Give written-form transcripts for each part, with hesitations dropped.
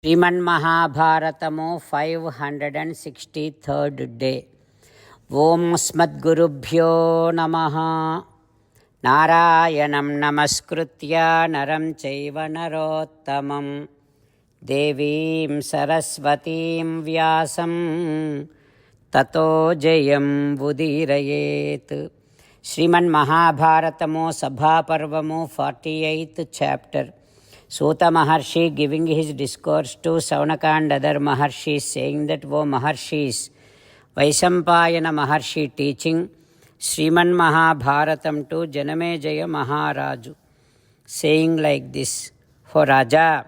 श्रीमन्महाभारतमु 563rd day. ओम अस्मद्गुरुभ्यो नमः। नारायणं नमस्कृत्य नरं चैव नरोत्तमं देवीं सरस्वतीं व्यासं ततो जयं उदीरयेत्। श्रीमन्महाभारतमु सभापर्वमु 48th chapter. Suta Maharshi giving his discourse to Saunaka and other Maharshis, saying that, O Maharshis, Vaisampayana Maharshi teaching Sriman Mahabharatam to Janamejaya Maharaju, saying like this, O Raja,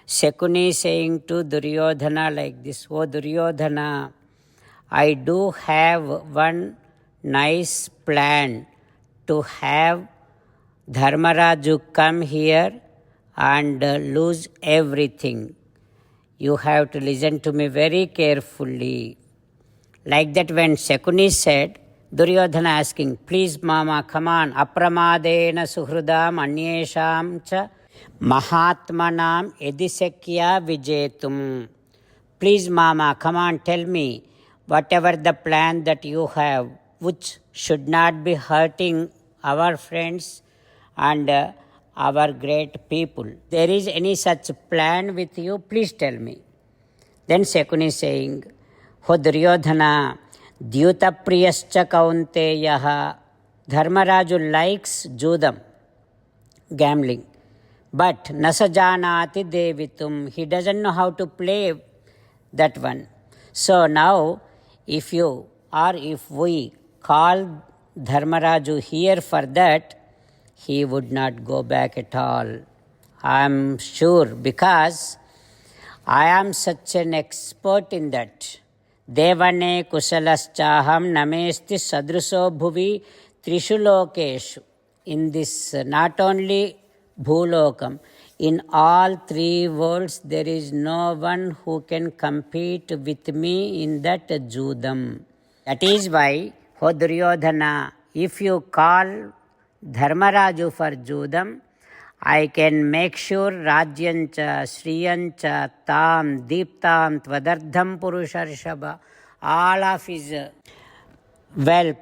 Shakuni saying to Duryodhana like this, O Duryodhana, I do have one nice plan to have Dharmaraju come here and lose everything. You have to listen to me very carefully. Like that, when Shakuni said, Duryodhana asking, please mama, come on, apramadena suhrudam anyesham cha mahatmanam edisekya vijetum. Please mama, come on, tell me, whatever the plan that you have, which should not be hurting our friends and our great people. There is any such plan with you, please tell me. Then Shakuni is saying, O Duryodhana, Dyutapriyascha kaunteyaha. Dharmaraju likes judam, gambling, but nasajanati devitum. He doesn't know how to play that one. So now, if you or if we call Dharmaraju here for that, he would not go back at all. I am sure, because I am such an expert in that. Devane kusalaschaham namesti sadruso bhuvi trishu lokeshu. In this, not only bhulokam, in all three worlds, there is no one who can compete with me in that judam. That is why, O Duryodhana, if you call Dharmaraju for judam, I can make sure Rajyancha, Shriyancha, Tam, Deeptam, Tvadardham Purusharshaba, all of his wealth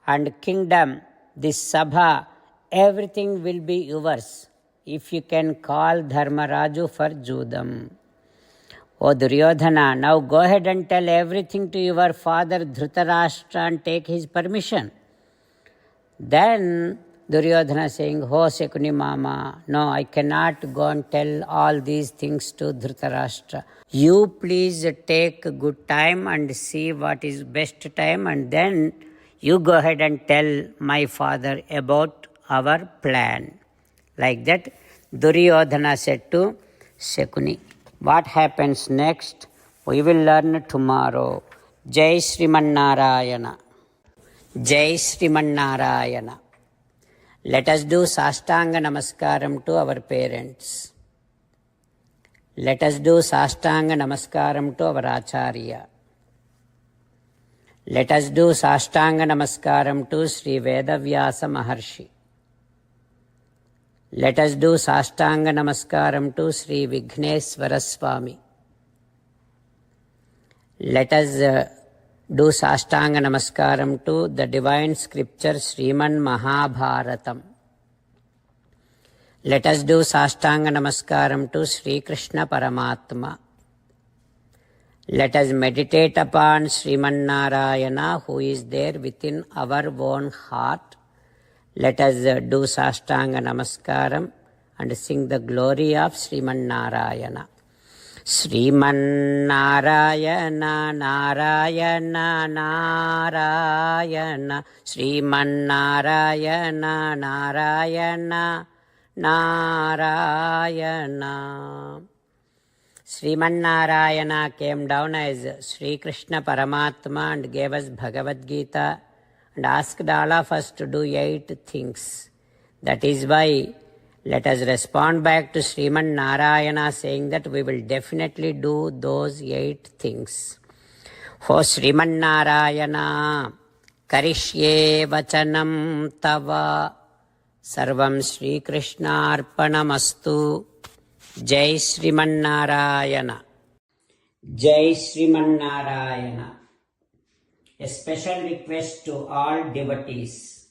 and kingdom, this Sabha, everything will be yours if you can call Dharmaraju for judam. O Duryodhana, now go ahead and tell everything to your father Dhritarashtra and take his permission. Then Duryodhana saying, Oh Shakuni Mama, no, I cannot go and tell all these things to Dhritarashtra. You please take good time and see what is best time, and then you go ahead and tell my father about our plan. Like that, Duryodhana said to Shakuni. What happens next, we will learn tomorrow. Jai Sriman Narayana. Jai Sriman Narayana. Let us do Sastanga Namaskaram to our parents. Let us do Sastanga Namaskaram to our Acharya. Let us do Sastanga Namaskaram to Sri Vedavyasa Maharshi. Let us do Sastanga Namaskaram to Sri Vigneswara Swami. Let us do Sastanga Namaskaram to the divine scripture Sriman Mahabharatam. Let us do Sastanga Namaskaram to Sri Krishna Paramatma. Let us meditate upon Sriman Narayana, who is there within our own heart. Let us do Sastanga Namaskaram and sing the glory of Sriman Narayana. Sriman Narayana, Narayana, Narayana, Sriman Narayana, Narayana, Narayana. Sriman Narayana came down as Sri Krishna Paramatma and gave us Bhagavad Gita and asked all of us to do 8 things. That is why let us respond back to Sriman Narayana saying that we will definitely do those 8 things. O Sriman Narayana, Karishye Vachanam Tava, Sarvam Sri Krishna Arpanamastu. Jai Srimanarayana. Jai Srimanarayana. A special request to all devotees.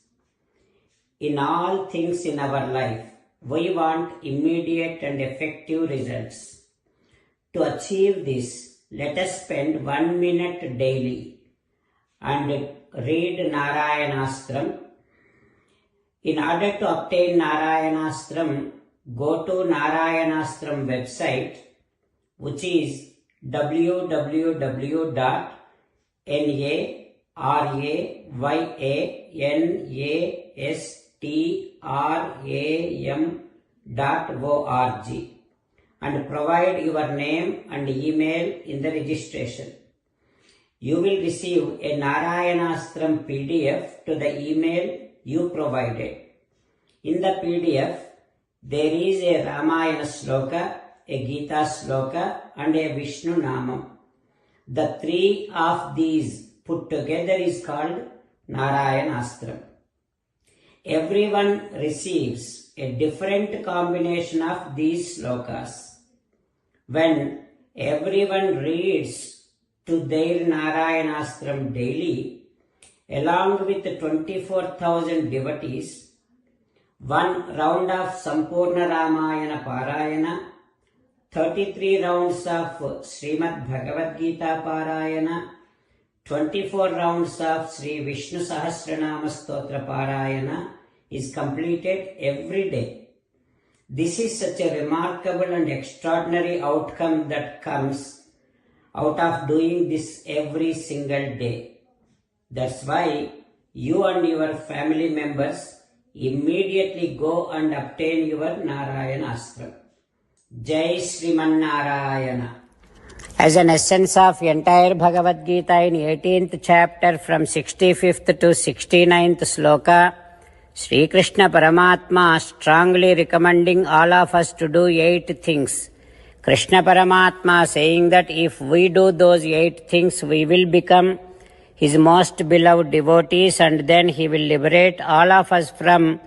In all things in our life, we want immediate and effective results. To achieve this, let us spend 1 minute daily and read Narayanastram. In order to obtain Narayanastram, go to Narayanastram website, which is www.narayanastram.org, and provide your name and email in the registration. You will receive a Narayanastram PDF to the email you provided. In the PDF, there is a Ramayana sloka, a Gita sloka, and a Vishnu Namam. The three of these put together is called Narayanastram. Everyone receives a different combination of these slokas. When everyone reads to their Narayanastram daily, along with 24,000 devotees, one round of Sampurna Ramayana Parayana, 33 rounds of Srimad Bhagavad Gita Parayana, 24 rounds of Sri Vishnu Sahasranama Stotra Parayana is completed every day. This is such a remarkable and extraordinary outcome that comes out of doing this every single day. That's why you and your family members immediately go and obtain your Narayanastram. Jai Srimanarayana. As an essence of entire Bhagavad Gita in 18th chapter from 65th to 69th sloka, Sri Krishna Paramatma strongly recommending all of us to do 8 things. Krishna Paramatma saying that if we do those 8 things, we will become His most beloved devotees, and then He will liberate all of us from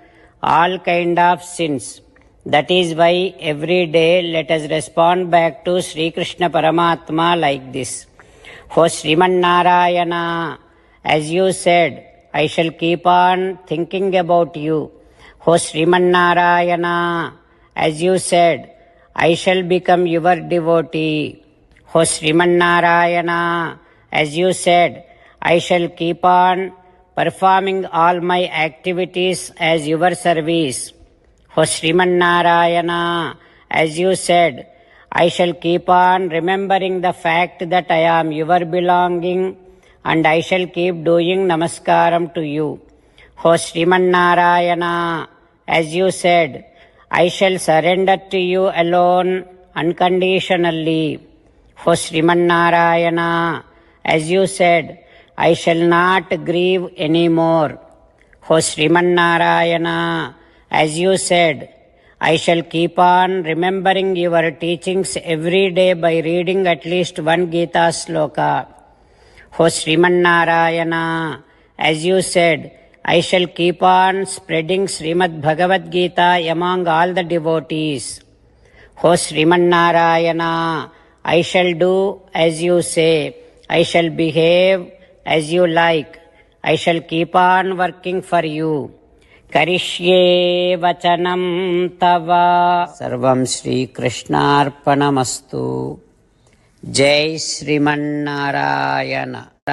all kind of sins. That is why every day let us respond back to Sri Krishna Paramatma like this. O Srimanarayana, as you said, I shall keep on thinking about you. O Srimanarayana, as you said, I shall become your devotee. O Srimanarayana, as you said, I shall keep on performing all my activities as your service. O Srimanarayana, as you said, I shall keep on remembering the fact that I am your belonging, and I shall keep doing namaskaram to you. O Srimanarayana, as you said, I shall surrender to you alone unconditionally. O Srimanarayana, as you said, I shall not grieve anymore. O Srimanarayana, as you said, I shall keep on remembering your teachings every day by reading at least one Gita sloka. O Srimanarayana, as you said, I shall keep on spreading Srimad Bhagavad Gita among all the devotees. O Srimanarayana, I shall do as you say. I shall behave as you like. I shall keep on working for you. Karishye vachanam tava. Sarvam Shri Krishnarpanamastu. Jai Srimanarayana.